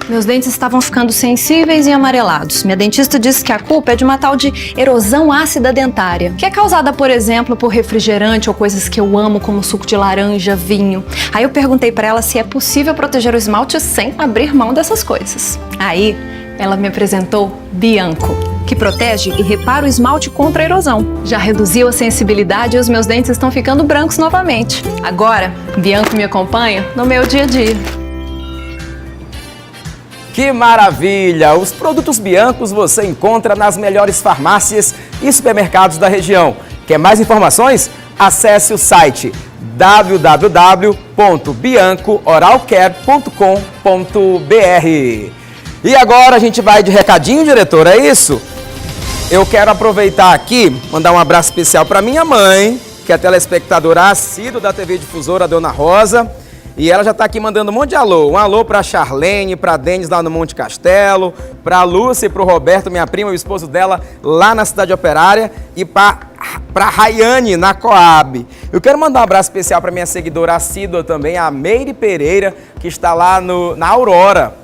Meus dentes estavam ficando sensíveis e amarelados. Minha dentista disse que a culpa é de uma tal de erosão ácida dentária, que é causada, por exemplo, por refrigerante ou coisas que eu amo, como suco de laranja, vinho. Aí eu perguntei pra ela se é possível proteger o esmalte sem abrir mão dessas coisas. Aí ela me apresentou Bianco, que protege e repara o esmalte contra a erosão. Já reduziu a sensibilidade e os meus dentes estão ficando brancos novamente. Agora, Bianco me acompanha no meu dia a dia. Que maravilha! Os produtos Biancos você encontra nas melhores farmácias e supermercados da região. Quer mais informações? Acesse o site www.biancooralcare.com.br. E agora a gente vai de recadinho, diretor, é isso? Eu quero aproveitar aqui, mandar um abraço especial para minha mãe, que é a telespectadora assídua da TV Difusora, a Dona Rosa. E ela já está aqui mandando um monte de alô. Um alô para a Charlene, para a Denis lá no Monte Castelo, para a Lúcia e para o Roberto, minha prima e o esposo dela, lá na Cidade Operária. E para a Rayane, na Coab. Eu quero mandar um abraço especial para minha seguidora assídua também, a Meire Pereira, que está lá na Aurora.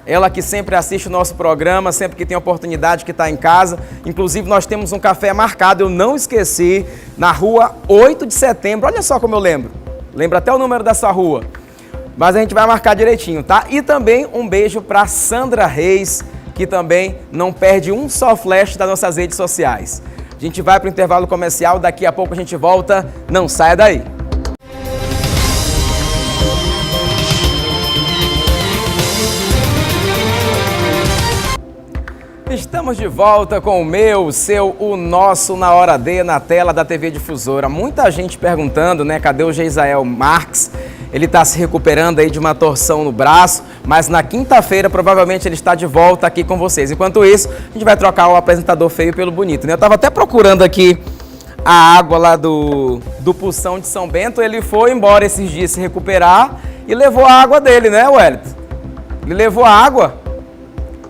Ela que sempre assiste o nosso programa, sempre que tem oportunidade, que está em casa. Inclusive, nós temos um café marcado, eu não esqueci, na rua 8 de setembro. Olha só como eu lembro. Lembra até o número dessa rua. Mas a gente vai marcar direitinho, tá? E também um beijo para Sandra Reis, que também não perde um só flash das nossas redes sociais. A gente vai para o intervalo comercial, daqui a pouco a gente volta. Não saia daí. Estamos de volta com o meu, o seu, o nosso Na Hora D na tela da TV Difusora. Muita gente perguntando, né, cadê o Geisael Marques? Ele está se recuperando aí de uma torção no braço, mas na quinta-feira provavelmente ele está de volta aqui com vocês. Enquanto isso, a gente vai trocar o apresentador feio pelo bonito, né? Eu estava até procurando aqui a água lá do Pulsão de São Bento, ele foi embora esses dias se recuperar e levou a água dele, né, Wellington? Ele levou a água.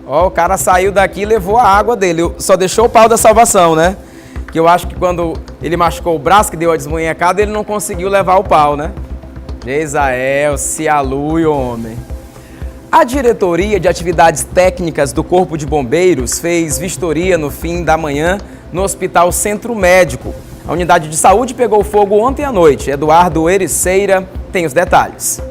Ó, o cara saiu daqui e levou a água dele, só deixou o pau da salvação, né? Que eu acho que quando ele machucou o braço, que deu a desmunhecada, ele não conseguiu levar o pau, né? Geisael, se alui, homem. A Diretoria de Atividades Técnicas do Corpo de Bombeiros fez vistoria no fim da manhã no Hospital Centro Médico. A unidade de saúde pegou fogo ontem à noite. Eduardo Ericeira tem os detalhes.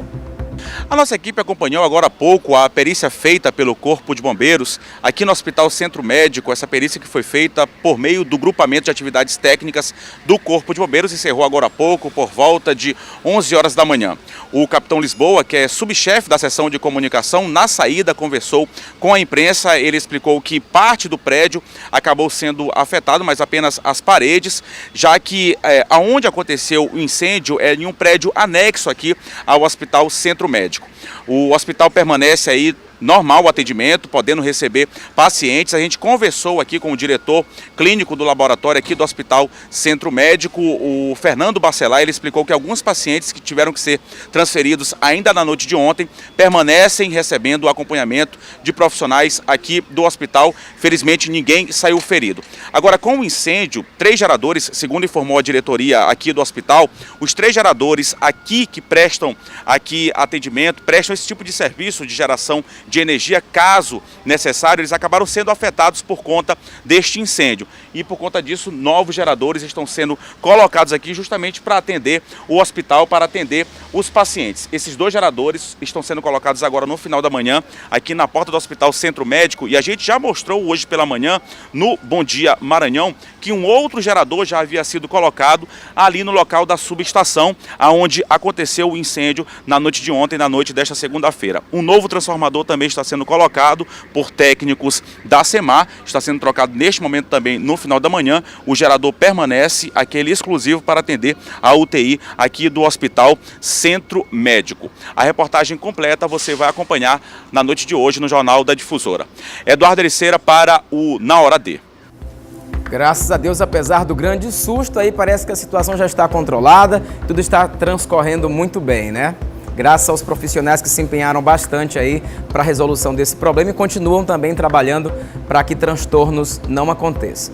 A nossa equipe acompanhou agora há pouco a perícia feita pelo Corpo de Bombeiros aqui no Hospital Centro Médico. Essa perícia que foi feita por meio do grupamento de atividades técnicas do Corpo de Bombeiros encerrou agora há pouco, por volta de 11 horas da manhã. O capitão Lisboa, que é subchefe da seção de comunicação, na saída conversou com a imprensa. Ele explicou que parte do prédio acabou sendo afetado, mas apenas as paredes, já que aonde aconteceu o incêndio é em um prédio anexo aqui ao Hospital Centro Médico. O hospital permanece aí normal o atendimento, podendo receber pacientes. A gente conversou aqui com o diretor clínico do laboratório aqui do Hospital Centro Médico, o Fernando Bacelar. Ele explicou que alguns pacientes que tiveram que ser transferidos ainda na noite de ontem permanecem recebendo o acompanhamento de profissionais aqui do hospital. Felizmente ninguém saiu ferido. Agora, com o incêndio, 3 geradores, segundo informou a diretoria aqui do hospital, os 3 geradores aqui que prestam aqui atendimento, prestam esse tipo de serviço de geração de energia, caso necessário, eles acabaram sendo afetados por conta deste incêndio. E por conta disso, novos geradores estão sendo colocados aqui justamente para atender o hospital, para atender os pacientes. Esses 2 geradores estão sendo colocados agora no final da manhã, aqui na porta do Hospital Centro Médico, e a gente já mostrou hoje pela manhã, no Bom Dia Maranhão, que um outro gerador já havia sido colocado ali no local da subestação, aonde aconteceu o incêndio na noite de ontem, na noite desta segunda-feira. Um novo transformador também está sendo colocado por técnicos da SEMAR, está sendo trocado neste momento também no final da manhã. O gerador permanece aquele exclusivo para atender a UTI aqui do Hospital Centro Médico. A reportagem completa você vai acompanhar na noite de hoje no Jornal da Difusora. Eduardo Ericeira para o Na Hora D. Graças a Deus, apesar do grande susto, aí parece que a situação já está controlada, tudo está transcorrendo muito bem, né? Graças aos profissionais que se empenharam bastante aí para a resolução desse problema e continuam também trabalhando para que transtornos não aconteçam.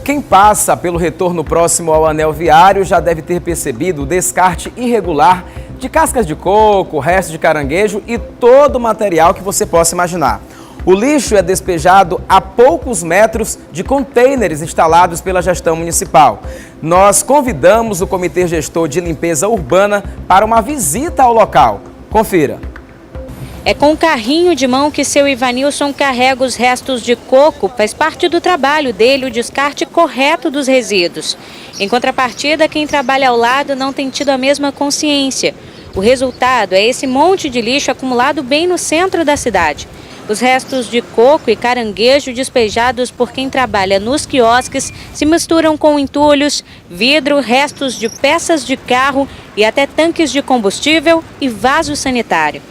Quem passa pelo retorno próximo ao anel viário já deve ter percebido o descarte irregular de cascas de coco, restos de caranguejo e todo o material que você possa imaginar. O lixo é despejado a poucos metros de contêineres instalados pela gestão municipal. Nós convidamos o Comitê Gestor de Limpeza Urbana para uma visita ao local. Confira. É com o carrinho de mão que seu Ivanilson carrega os restos de coco. Faz parte do trabalho dele o descarte correto dos resíduos. Em contrapartida, quem trabalha ao lado não tem tido a mesma consciência. O resultado é esse monte de lixo acumulado bem no centro da cidade. Os restos de coco e caranguejo despejados por quem trabalha nos quiosques se misturam com entulhos, vidro, restos de peças de carro e até tanques de combustível e vaso sanitário.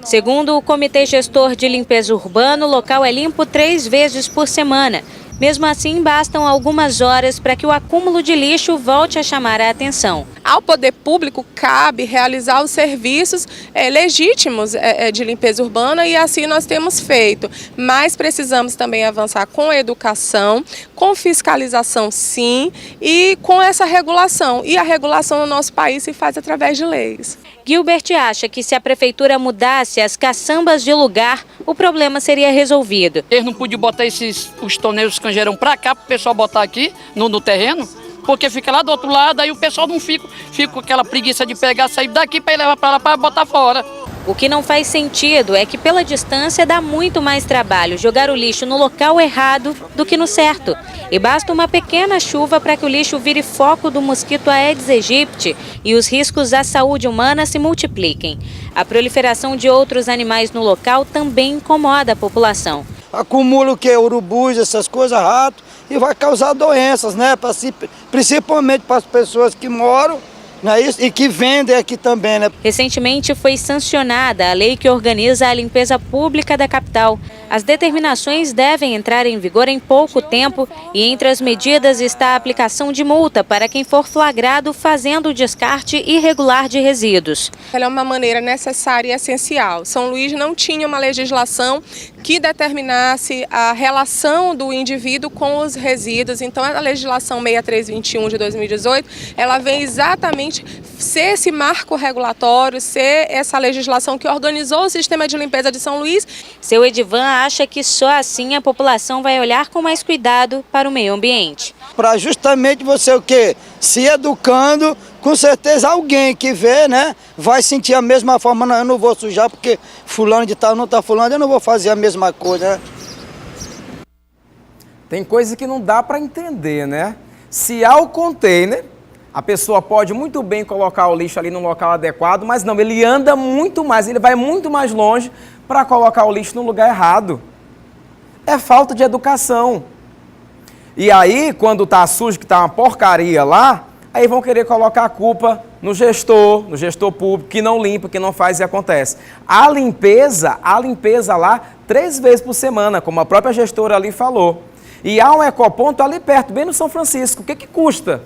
Segundo o Comitê Gestor de Limpeza Urbana, o local é limpo 3 vezes por semana. Mesmo assim, bastam algumas horas para que o acúmulo de lixo volte a chamar a atenção. Ao poder público cabe realizar os serviços legítimos de limpeza urbana e assim nós temos feito. Mas precisamos também avançar com a educação, com fiscalização sim e com essa regulação. E a regulação no nosso país se faz através de leis. Gilbert acha que se a prefeitura mudasse as caçambas de lugar, o problema seria resolvido. Eles não podiam botar os toneiros canjeirão para cá, para o pessoal botar aqui no terreno, porque fica lá do outro lado, aí o pessoal não fica com aquela preguiça de pegar, sair daqui para ir levar para lá para botar fora. O que não faz sentido é que pela distância dá muito mais trabalho jogar o lixo no local errado do que no certo. E basta uma pequena chuva para que o lixo vire foco do mosquito Aedes aegypti e os riscos à saúde humana se multipliquem. A proliferação de outros animais no local também incomoda a população. Acumula o que? Urubus, essas coisas, rato, e vai causar doenças, né? Principalmente para as pessoas que moram, não é isso? E que vendem aqui também, né? Recentemente foi sancionada a lei que organiza a limpeza pública da capital. As determinações devem entrar em vigor em pouco tempo e entre as medidas está a aplicação de multa para quem for flagrado fazendo o descarte irregular de resíduos. Ela é uma maneira necessária e essencial. São Luís não tinha uma legislação que determinasse a relação do indivíduo com os resíduos. Então a legislação 6321 de 2018, ela vem exatamente ser esse marco regulatório, ser essa legislação que organizou o sistema de limpeza de São Luís. Seu Edivan acha que só assim a população vai olhar com mais cuidado para o meio ambiente. Para justamente você o quê? Se educando, com certeza alguém que vê, né, vai sentir a mesma forma, não, eu não vou sujar porque fulano de tal não está fulano, eu não vou fazer a mesma coisa, né? Tem coisa que não dá para entender, né? Se há o container, a pessoa pode muito bem colocar o lixo ali no local adequado, mas não, ele anda muito mais, ele vai muito mais longe para colocar o lixo no lugar errado. É falta de educação. E aí, quando está sujo, que está uma porcaria lá, aí vão querer colocar a culpa no gestor público, que não limpa, que não faz e acontece. A limpeza lá 3 vezes por semana, como a própria gestora ali falou. E há um ecoponto ali perto, bem no São Francisco. O que custa?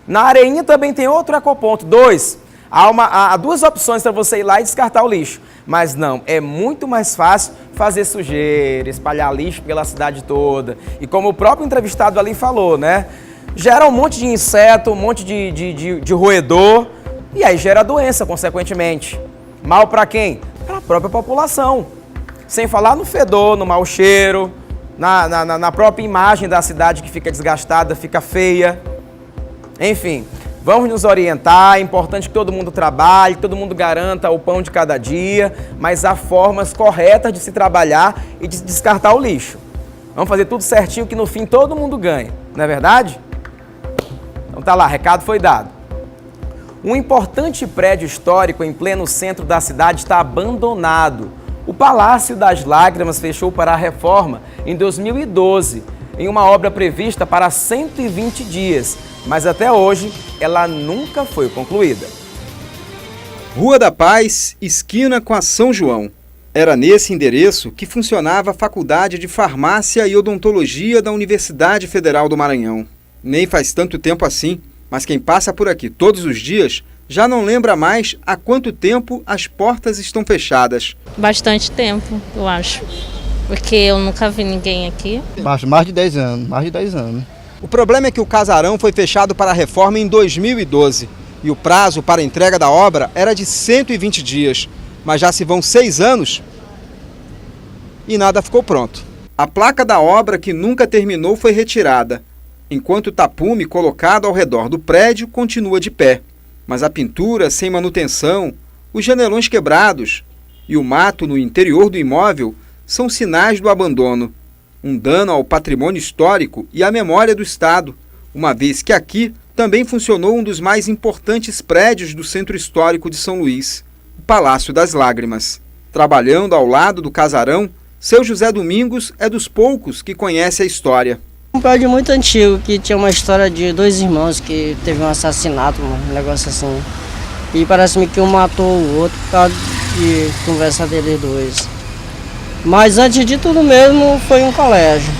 Na Areinha também tem outro ecoponto, 2. Há 2 opções para você ir lá e descartar o lixo. Mas não, é muito mais fácil fazer sujeira, espalhar lixo pela cidade toda. E como o próprio entrevistado ali falou, né? Gera um monte de inseto, um monte de roedor. E aí gera doença, consequentemente. Mal para quem? Para a própria população. Sem falar no fedor, no mau cheiro, na própria imagem da cidade que fica desgastada, fica feia. Enfim, vamos nos orientar, é importante que todo mundo trabalhe, que todo mundo garanta o pão de cada dia, mas há formas corretas de se trabalhar e de descartar o lixo. Vamos fazer tudo certinho que no fim todo mundo ganha, não é verdade? Então tá lá, recado foi dado. Um importante prédio histórico em pleno centro da cidade está abandonado. O Palácio das Lágrimas fechou para a reforma em 2012, em uma obra prevista para 120 dias, mas até hoje ela nunca foi concluída. Rua da Paz, esquina com a São João. Era nesse endereço que funcionava a Faculdade de Farmácia e Odontologia da Universidade Federal do Maranhão. Nem faz tanto tempo assim, mas quem passa por aqui todos os dias já não lembra mais há quanto tempo as portas estão fechadas. Bastante tempo, eu acho, porque eu nunca vi ninguém aqui. Mais de 10 anos. O problema é que o casarão foi fechado para a reforma em 2012 e o prazo para a entrega da obra era de 120 dias, mas já se vão 6 anos e nada ficou pronto. A placa da obra que nunca terminou foi retirada, enquanto o tapume colocado ao redor do prédio continua de pé. Mas a pintura sem manutenção, os janelões quebrados e o mato no interior do imóvel são sinais do abandono. Um dano ao patrimônio histórico e à memória do Estado, uma vez que aqui também funcionou um dos mais importantes prédios do Centro Histórico de São Luís, o Palácio das Lágrimas. Trabalhando ao lado do casarão, seu José Domingos é dos poucos que conhece a história. Um prédio muito antigo, que tinha uma história de 2 irmãos que teve um assassinato, um negócio assim. E parece-me que um matou o outro por causa de conversa deles dois. Mas antes de tudo mesmo foi um colégio,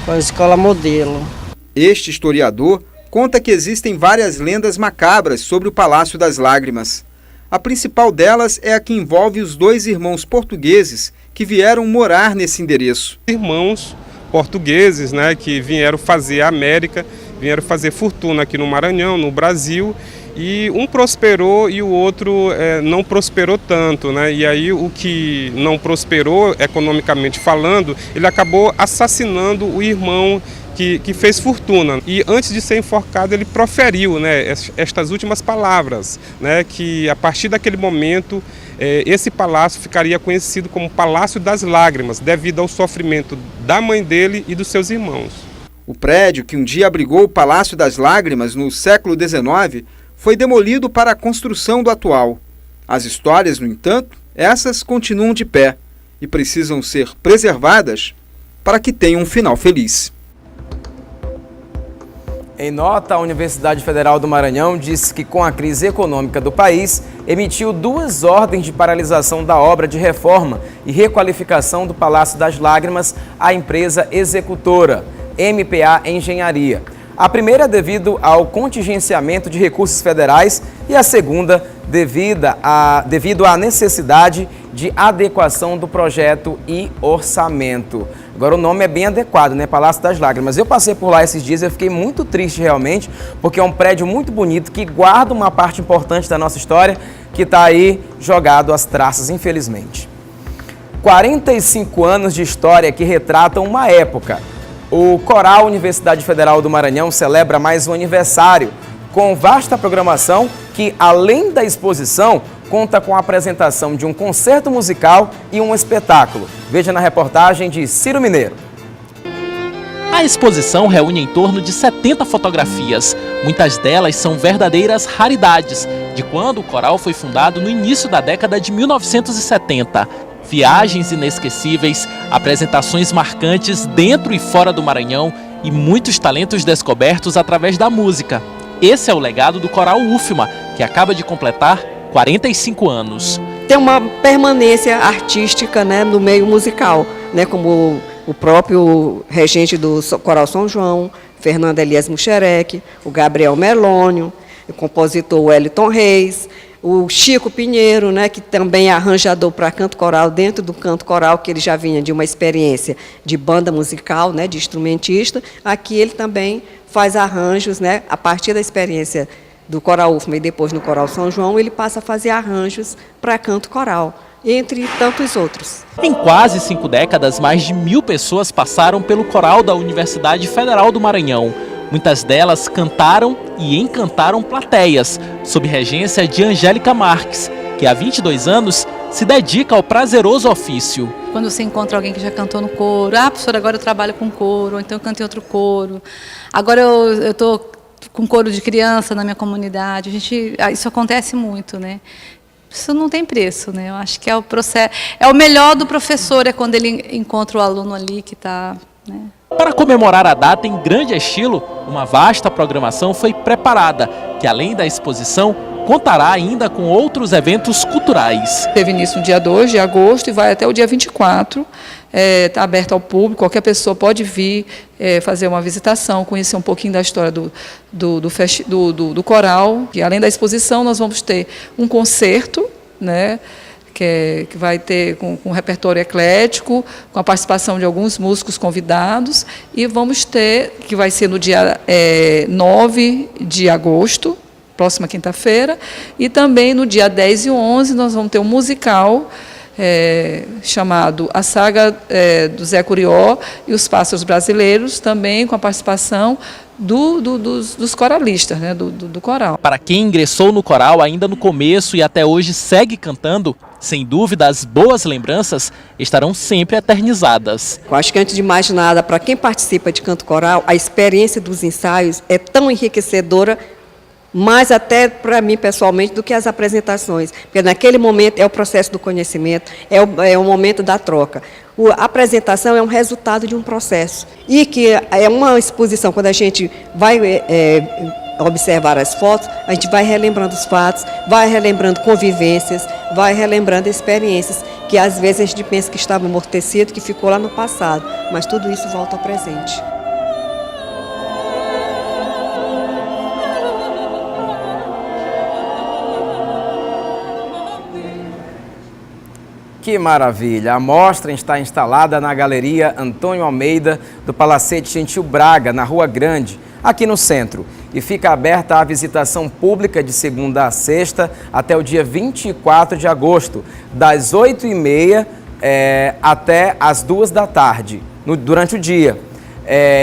foi a escola modelo. Este historiador conta que existem várias lendas macabras sobre o Palácio das Lágrimas. A principal delas é a que envolve os 2 irmãos portugueses que vieram morar nesse endereço. Irmãos portugueses, né, que vieram fazer a América, vieram fazer fortuna aqui no Maranhão, no Brasil, e um prosperou e o outro não prosperou tanto, né? E aí o que não prosperou, economicamente falando, ele acabou assassinando o irmão que fez fortuna. E antes de ser enforcado, ele proferiu, né, estas últimas palavras, né, que a partir daquele momento esse palácio ficaria conhecido como Palácio das Lágrimas, devido ao sofrimento da mãe dele e dos seus irmãos. O prédio que um dia abrigou o Palácio das Lágrimas no século XIX foi demolido para a construção do atual. As histórias, no entanto, essas continuam de pé e precisam ser preservadas para que tenham um final feliz. Em nota, a Universidade Federal do Maranhão disse que, com a crise econômica do país, emitiu 2 ordens de paralisação da obra de reforma e requalificação do Palácio das Lágrimas à empresa executora, MPA Engenharia. A primeira devido ao contingenciamento de recursos federais e a segunda devido à necessidade de adequação do projeto e orçamento. Agora o nome é bem adequado, né? Palácio das Lágrimas. Eu passei por lá esses dias e eu fiquei muito triste realmente, porque é um prédio muito bonito que guarda uma parte importante da nossa história que está aí jogado às traças, infelizmente. 45 anos de história que retratam uma época. O Coral Universidade Federal do Maranhão celebra mais um aniversário, com vasta programação que, além da exposição, conta com a apresentação de um concerto musical e um espetáculo. Veja na reportagem de Ciro Mineiro. A exposição reúne em torno de 70 fotografias. Muitas delas são verdadeiras raridades, de quando o coral foi fundado no início da década de 1970. Viagens inesquecíveis, apresentações marcantes dentro e fora do Maranhão e muitos talentos descobertos através da música. Esse é o legado do Coral UFMA, que acaba de completar 45 anos. Tem uma permanência artística, né, no meio musical, né, como o próprio regente do Coral São João, Fernando Elias Muxerec, o Gabriel Melônio, o compositor Wellington Reis, o Chico Pinheiro, né, que também é arranjador para canto coral, dentro do canto coral, que ele já vinha de uma experiência de banda musical, né, de instrumentista. Aqui ele também faz arranjos, né, a partir da experiência do Coral UFMA e depois no Coral São João, ele passa a fazer arranjos para canto coral, entre tantos outros. Em quase 5 décadas, mais de 1000 pessoas passaram pelo coral da Universidade Federal do Maranhão. Muitas delas cantaram e encantaram plateias, sob regência de Angélica Marques, que há 22 anos se dedica ao prazeroso ofício. Quando você encontra alguém que já cantou no coro, professora, agora eu trabalho com coro, ou então eu canto em outro coro, agora eu estou com coro de criança na minha comunidade, isso acontece muito, né? Isso não tem preço, né? Eu acho que é o processo, é o melhor do professor, é quando ele encontra o aluno ali que está, né? Para comemorar a data em grande estilo, uma vasta programação foi preparada, que além da exposição, contará ainda com outros eventos culturais. Teve início no dia 2 de agosto e vai até o dia 24. Está aberto ao público, qualquer pessoa pode vir fazer uma visitação, conhecer um pouquinho da história do coral. E além da exposição, nós vamos ter um concerto, né, que vai ter com um repertório eclético, com a participação de alguns músicos convidados, e vamos ter, que vai ser no dia 9 de agosto, próxima quinta-feira, e também no dia 10 e 11 nós vamos ter um musical chamado A Saga do Zé Curió e os Pássaros Brasileiros, também com a participação dos coralistas, né, do coral. Para quem ingressou no coral ainda no começo e até hoje segue cantando, sem dúvida as boas lembranças estarão sempre eternizadas. Eu acho que antes de mais nada, para quem participa de canto coral, a experiência dos ensaios é tão enriquecedora, mais até para mim pessoalmente do que as apresentações, porque naquele momento é o processo do conhecimento, é o momento da troca. A apresentação é um resultado de um processo e que é uma exposição, quando a gente vai observar as fotos, a gente vai relembrando os fatos, vai relembrando convivências, vai relembrando experiências que às vezes a gente pensa que estava amortecido, que ficou lá no passado, mas tudo isso volta ao presente. Que maravilha! A mostra está instalada na Galeria Antônio Almeida do Palacete Gentil Braga, na Rua Grande, aqui no centro. E fica aberta à visitação pública de segunda a sexta até o dia 24 de agosto, das 8h30 até as 2 da tarde, durante o dia,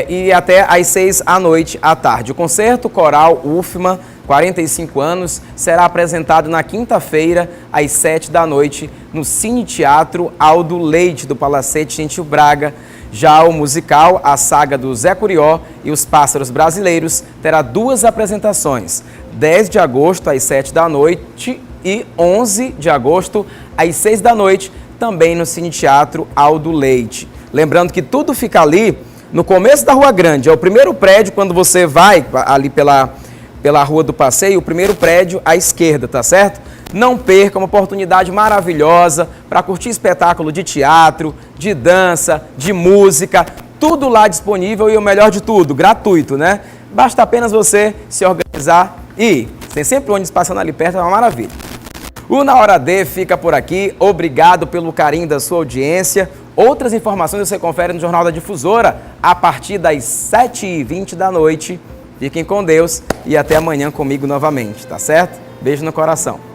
e até às 6 à noite à tarde. O concerto coral UFMA 45 anos, será apresentado na quinta-feira, às 7 da noite, no Cine Teatro Aldo Leite, do Palacete Gentil Braga. Já o musical A Saga do Zé Curió e os Pássaros Brasileiros terá 2 apresentações, 10 de agosto, às 7 da noite e 11 de agosto, às 6 da noite, também no Cine Teatro Aldo Leite. Lembrando que tudo fica ali no começo da Rua Grande, é o primeiro prédio quando você vai ali pela Rua do Passeio, o primeiro prédio à esquerda, tá certo? Não perca, uma oportunidade maravilhosa para curtir espetáculo de teatro, de dança, de música, tudo lá disponível e o melhor de tudo, gratuito, né? Basta apenas você se organizar e ir. Tem sempre ônibus passando ali perto, é uma maravilha. O Na Hora D fica por aqui, obrigado pelo carinho da sua audiência. Outras informações você confere no Jornal da Difusora a partir das 7h20 da noite. Fiquem com Deus e até amanhã comigo novamente, tá certo? Beijo no coração.